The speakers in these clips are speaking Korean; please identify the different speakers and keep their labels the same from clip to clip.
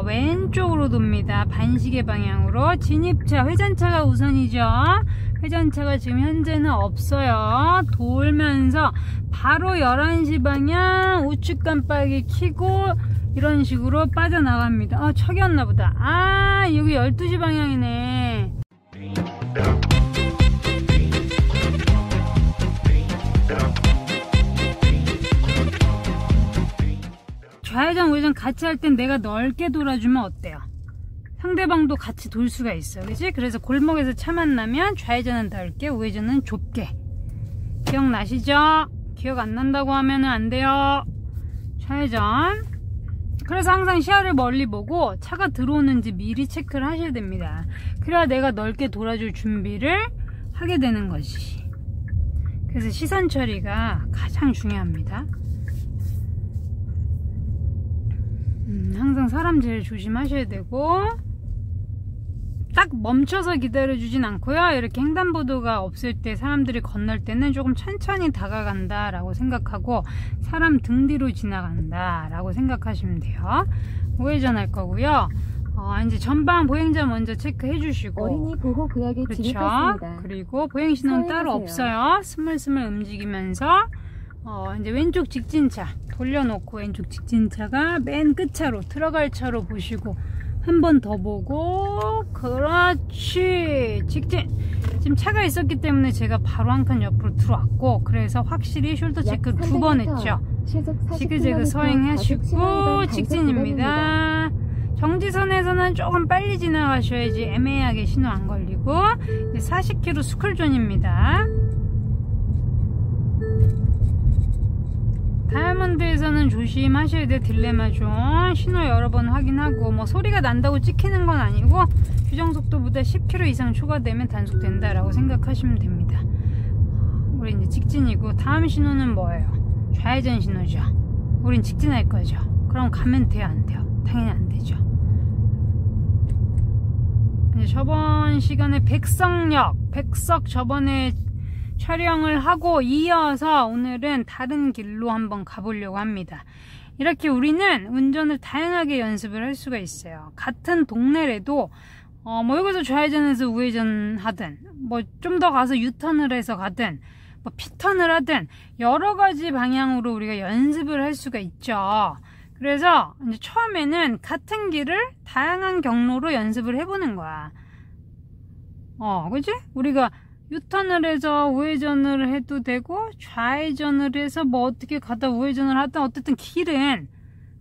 Speaker 1: 왼쪽으로 돕니다. 반시계 방향으로. 진입차, 회전차가 우선이죠. 회전차가 지금 현재는 없어요. 돌면서 바로 11시 방향 우측 깜빡이 켜고 이런 식으로 빠져나갑니다. 척이었나 보다. 여기 12시 방향이네. 좌회전 우회전 같이 할 땐 내가 넓게 돌아주면 어때요? 상대방도 같이 돌 수가 있어, 그치? 그래서 골목에서 차 만나면 좌회전은 넓게, 우회전은 좁게. 기억나시죠? 기억 안 난다고 하면 안 돼요. 좌회전. 그래서 항상 시야를 멀리 보고 차가 들어오는지 미리 체크를 하셔야 됩니다. 그래야 내가 넓게 돌아줄 준비를 하게 되는 것이. 그래서 시선 처리가 가장 중요합니다. 항상 사람 제일 조심하셔야 되고, 딱 멈춰서 기다려주진 않고요. 이렇게 횡단보도가 없을 때 사람들이 건널 때는 조금 천천히 다가간다 라고 생각하고, 사람 등 뒤로 지나간다 라고 생각하시면 돼요. 우회전 할 거고요. 이제 전방 보행자 먼저 체크해 주시고,
Speaker 2: 어린이 보호구역에 진입했습니다.
Speaker 1: 그리고 보행신호는 따로 없어요. 스물스물 움직이면서 이제 왼쪽 직진차 돌려놓고, 왼쪽 직진차가 맨 끝차로 들어갈 차로 보시고 한 번 더 보고, 그렇지. 직진. 지금 차가 있었기 때문에 제가 바로 한 칸 옆으로 들어왔고, 그래서 확실히 숄더 체크 2번 했죠. 지그재그 서행하시고 직진입니다. 정지선에서는 조금 빨리 지나가셔야지 애매하게 신호 안 걸리고. 40km 스쿨존입니다. 다이아몬드에서는 조심하셔야 돼요. 딜레마 존. 신호 여러 번 확인하고, 뭐 소리가 난다고 찍히는 건 아니고, 규정속도보다 10km 이상 초과되면 단속된다라고 생각하시면 됩니다. 우리 이제 직진이고, 다음 신호는 뭐예요? 좌회전 신호죠. 우린 직진할 거죠. 그럼 가면 돼요, 안 돼요? 당연히 안 되죠. 이제 저번 시간에 백석 저번에 촬영을 하고 이어서 오늘은 다른 길로 한번 가보려고 합니다. 이렇게 우리는 운전을 다양하게 연습을 할 수가 있어요. 같은 동네라도 뭐 여기서 좌회전해서 우회전 하든, 뭐 좀 더 가서 유턴을 해서 가든, 뭐 피턴을 하든, 여러 가지 방향으로 우리가 연습을 할 수가 있죠. 그래서 이제 처음에는 같은 길을 다양한 경로로 연습을 해보는 거야. 그치? 우리가 유턴을 해서 우회전을 해도 되고, 좌회전을 해서 뭐 어떻게 가다 우회전을 하든, 어쨌든 길은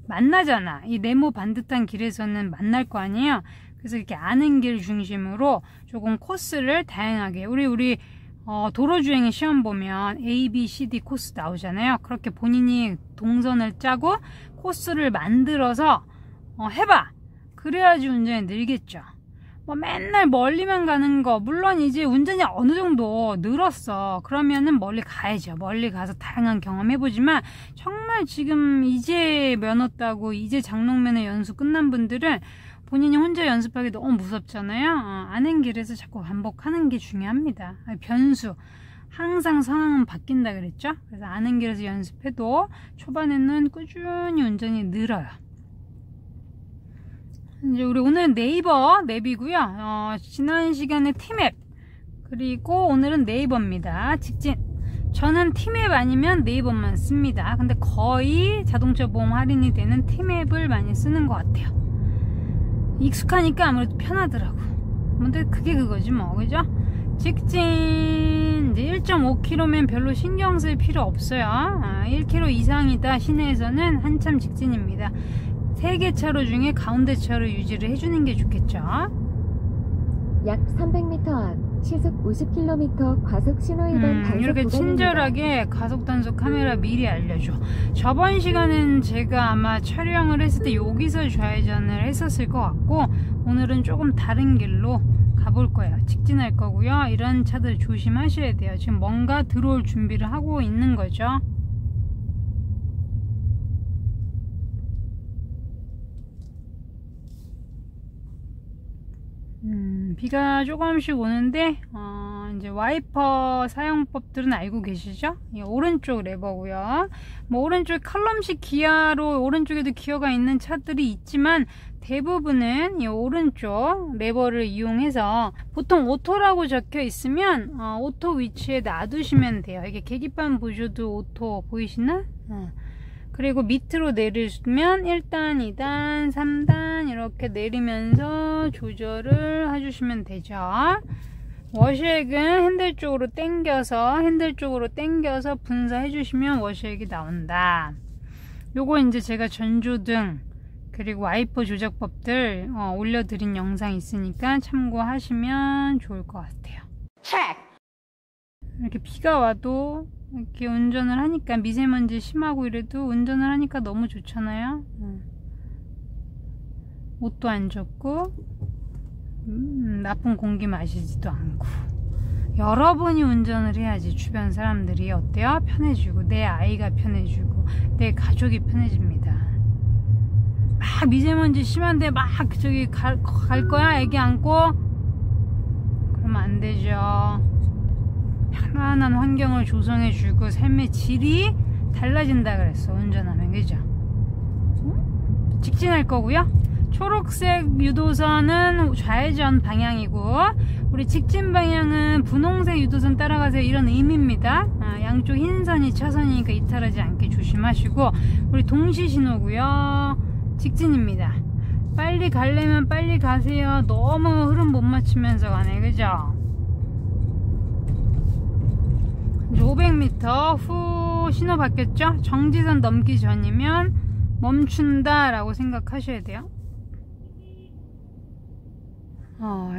Speaker 1: 만나잖아. 이 네모 반듯한 길에서는 만날 거 아니에요. 그래서 이렇게 아는 길 중심으로 조금 코스를 다양하게, 우리 도로주행의 시험 보면 A, B, C, D 코스 나오잖아요. 그렇게 본인이 동선을 짜고 코스를 만들어서 해봐. 그래야지 운전이 늘겠죠. 뭐 맨날 멀리만 가는 거, 물론 이제 운전이 어느 정도 늘었어. 그러면은 멀리 가야죠. 멀리 가서 다양한 경험 해보지만, 정말 지금 이제 면허 따고 이제 장롱면허 연수 끝난 분들은 본인이 혼자 연습하기 너무 무섭잖아요. 아는 길에서 자꾸 반복하는 게 중요합니다. 변수. 항상 상황은 바뀐다 그랬죠. 그래서 아는 길에서 연습해도 초반에는 꾸준히 운전이 늘어요. 이제 우리 오늘은 네이버 맵이고요. 지난 시간에 티맵, 그리고 오늘은 네이버입니다. 직진. 저는 티맵 아니면 네이버만 씁니다. 근데 거의 자동차 보험 할인이 되는 티맵을 많이 쓰는 것 같아요. 익숙하니까 아무래도 편하더라고. 근데 그게 그거지 뭐, 그죠? 직진. 이제 1.5km면 별로 신경 쓸 필요 없어요. 1km 이상이다 시내에서는 한참 직진입니다. 3개 차로 중에 가운데 차로 유지를 해주는 게 좋겠죠.
Speaker 2: 약 300m 앞 시속 50km 과속 신호위반 단속
Speaker 1: 이렇게
Speaker 2: 구간입니다.
Speaker 1: 친절하게 가속 단속 카메라 미리 알려줘. 저번 시간은 제가 아마 촬영을 했을 때 여기서 좌회전을 했었을 것 같고, 오늘은 조금 다른 길로 가볼 거예요. 직진할 거고요. 이런 차들 조심하셔야 돼요. 지금 뭔가 들어올 준비를 하고 있는 거죠. 비가 조금씩 오는데 이제 와이퍼 사용법들은 알고 계시죠? 오른쪽 레버고요. 뭐 오른쪽 칼럼식 기어로 오른쪽에도 기어가 있는 차들이 있지만 대부분은 이 오른쪽 레버를 이용해서, 보통 오토라고 적혀 있으면 오토 위치에 놔두시면 돼요. 이게 계기판 보셔도 오토 보이시나? 그리고 밑으로 내리시면 1단, 2단, 3단 이렇게 내리면서 조절을 해주시면 되죠. 워시액은 핸들 쪽으로 당겨서 분사해 주시면 워시액이 나온다. 요거 이제 제가 전조등 그리고 와이퍼 조작법들 올려드린 영상이 있으니까 참고하시면 좋을 것 같아요. 이렇게 비가 와도 이렇게 운전을 하니까, 미세먼지 심하고 이래도 운전을 하니까 너무 좋잖아요. 옷도 안 젖고 나쁜 공기 마시지도 않고. 여러분이 운전을 해야지 주변 사람들이 어때요? 편해지고, 내 아이가 편해지고, 내 가족이 편해집니다. 막 미세먼지 심한데 막 저기 갈 거야? 애기 안고? 그러면 안 되죠. 편안한 환경을 조성해주고 삶의 질이 달라진다 그랬어, 운전하면. 그죠? 직진할 거고요. 초록색 유도선은 좌회전 방향이고, 우리 직진 방향은 분홍색 유도선 따라가세요, 이런 의미입니다. 양쪽 흰 선이 차선이니까 이탈하지 않게 조심하시고, 우리 동시 신호고요. 직진입니다. 빨리 가려면 빨리 가세요. 너무 흐름 못 맞추면서 가네. 그죠? 500m 후 신호 바뀌었죠? 정지선 넘기 전이면 멈춘다 라고 생각하셔야 돼요.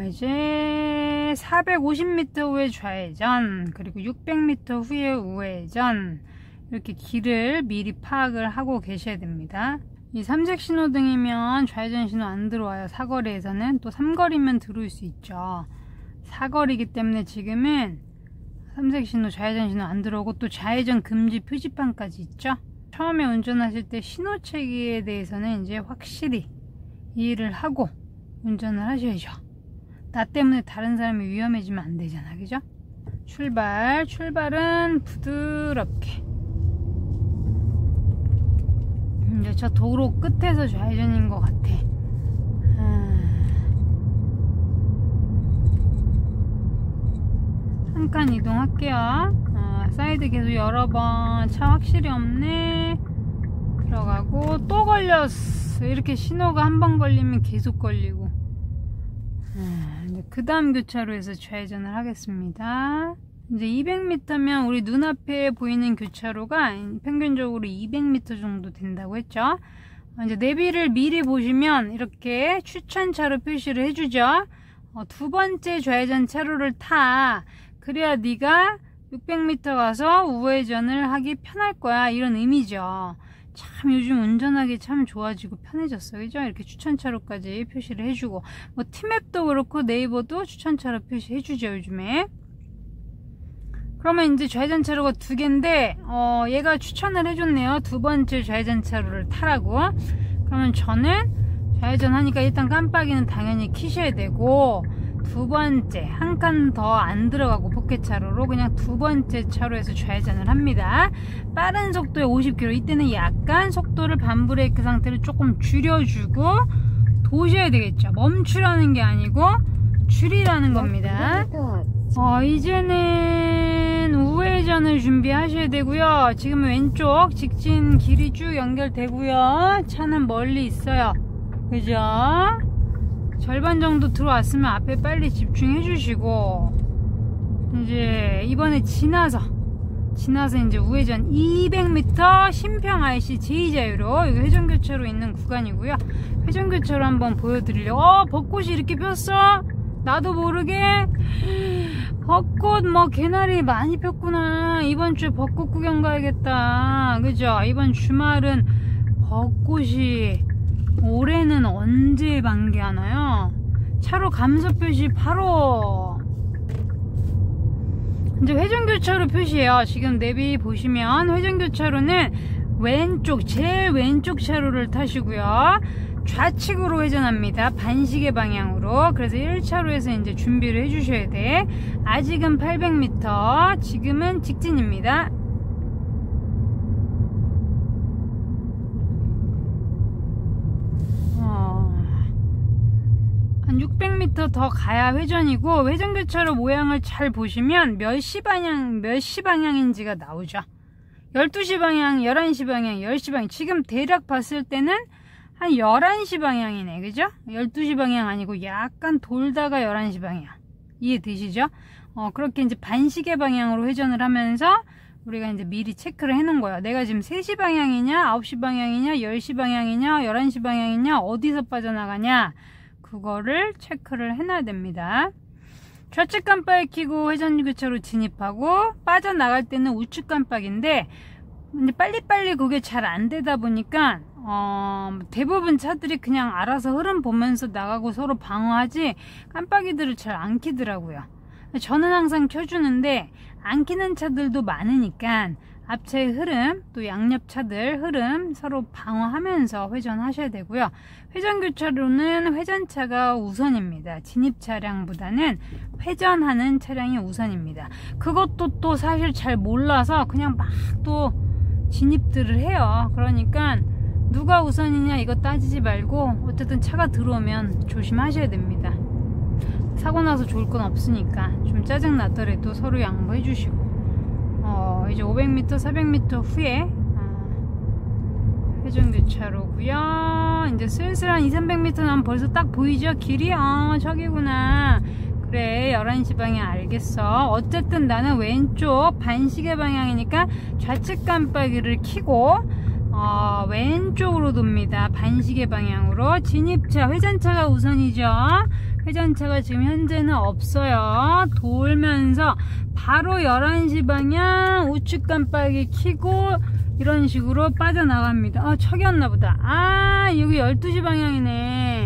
Speaker 1: 이제 450m 후에 좌회전, 그리고 600m 후에 우회전, 이렇게 길을 미리 파악을 하고 계셔야 됩니다. 이 삼색 신호등이면 좌회전 신호 안 들어와요. 사거리에서는. 또 삼거리면 들어올 수 있죠. 사거리이기 때문에 지금은 삼색 신호, 좌회전 신호 안 들어오고, 또 좌회전 금지 표지판까지 있죠. 처음에 운전하실 때 신호체계에 대해서는 이제 확실히 이해를 하고 운전을 하셔야죠. 나 때문에 다른 사람이 위험해지면 안 되잖아. 그죠? 출발은 부드럽게. 이제 저 도로 끝에서 좌회전인 것 같아. 한 칸 이동할게요. 사이드 계속 여러 번. 차 확실히 없네. 들어가고, 또 걸렸어. 이렇게 신호가 한 번 걸리면 계속 걸리고. 그 다음 교차로에서 좌회전을 하겠습니다. 이제 200m면 우리 눈앞에 보이는 교차로가 평균적으로 200m 정도 된다고 했죠. 이제 내비를 미리 보시면 이렇게 추천차로 표시를 해주죠. 두 번째 좌회전 차로를 타. 그래야 네가 600m 가서 우회전을 하기 편할 거야, 이런 의미죠. 참 요즘 운전하기 참 좋아지고 편해졌어. 그죠? 이렇게 추천차로까지 표시를 해주고, 뭐 티맵도 그렇고 네이버도 추천차로 표시해주죠, 요즘에. 그러면 이제 좌회전 차로가 두 개인데, 얘가 추천을 해줬네요. 두 번째 좌회전 차로를 타라고. 그러면 저는 좌회전 하니까 일단 깜빡이는 당연히 켜셔야 되고, 두 번째, 한 칸 더 안 들어가고 포켓차로로 그냥 두 번째 차로에서 좌회전을 합니다. 빠른 속도에 50km. 이때는 약간 속도를 반브레이크 상태로 조금 줄여주고 도셔야 되겠죠. 멈추라는 게 아니고 줄이라는 겁니다. 이제는 우회전을 준비하셔야 되고요. 지금 왼쪽 직진 길이 쭉 연결되고요. 차는 멀리 있어요. 그죠? 절반 정도 들어왔으면 앞에 빨리 집중해 주시고, 이제 이번에 지나서 이제 우회전 200m 신평 IC 제2자유로, 이거 회전교차로 있는 구간이고요. 회전교차로 한번 보여드리려고. 벚꽃이 이렇게 폈어? 나도 모르게. 벚꽃 뭐 개나리 많이 폈구나. 이번 주에 벚꽃 구경 가야겠다. 그죠? 이번 주말은 벚꽃이, 올해는 언제 만개하나요? 차로 감소 표시 바로 이제 회전교차로 표시해요. 지금 내비 보시면 회전교차로는 왼쪽, 제일 왼쪽 차로를 타시고요. 좌측으로 회전합니다. 반시계 방향으로. 그래서 1차로에서 이제 준비를 해주셔야 돼. 아직은 800m, 지금은 직진입니다. 한 600m 더 가야 회전이고, 회전교차로 모양을 잘 보시면 몇 시 방향인지가 나오죠. 12시 방향, 11시 방향, 10시 방향. 지금 대략 봤을 때는 한 11시 방향이네. 그죠? 12시 방향 아니고 약간 돌다가 11시 방향. 이해되시죠? 그렇게 이제 반시계 방향으로 회전을 하면서 우리가 이제 미리 체크를 해 놓은 거예요. 내가 지금 3시 방향이냐, 9시 방향이냐, 10시 방향이냐, 11시 방향이냐, 어디서 빠져나가냐, 그거를 체크를 해놔야 됩니다. 좌측 깜빡이 켜고 회전교차로 진입하고, 빠져나갈 때는 우측 깜빡인데 이제 빨리빨리 그게 잘 안 되다 보니까 대부분 차들이 그냥 알아서 흐름 보면서 나가고 서로 방어하지 깜빡이들을 잘 안 켜더라고요. 저는 항상 켜주는데 안 켜는 차들도 많으니까 앞차의 흐름, 또 양옆 차들 흐름 서로 방어하면서 회전하셔야 되고요. 회전교차로는 회전차가 우선입니다. 진입 차량보다는 회전하는 차량이 우선입니다. 그것도 또 사실 잘 몰라서 그냥 막 또 진입들을 해요. 그러니까 누가 우선이냐 이거 따지지 말고 어쨌든 차가 들어오면 조심하셔야 됩니다. 사고 나서 좋을 건 없으니까 좀 짜증 나더라도 서로 양보해 주시고, 이제 500m, 400m 후에 회전교차로고요. 이제 슬슬 한 2, 300m 나면 벌써 딱 보이죠? 길이? 저기구나. 그래, 11시 방향 알겠어. 어쨌든 나는 왼쪽 반시계 방향이니까 좌측 깜빡이를 켜고 왼쪽으로 돕니다. 반시계 방향으로. 진입차, 회전차가 우선이죠. 회전차가 지금 현재는 없어요. 돌면서 바로 11시 방향 우측 깜빡이 켜고 이런 식으로 빠져나갑니다. 척이었나 보다. 여기 12시 방향이네.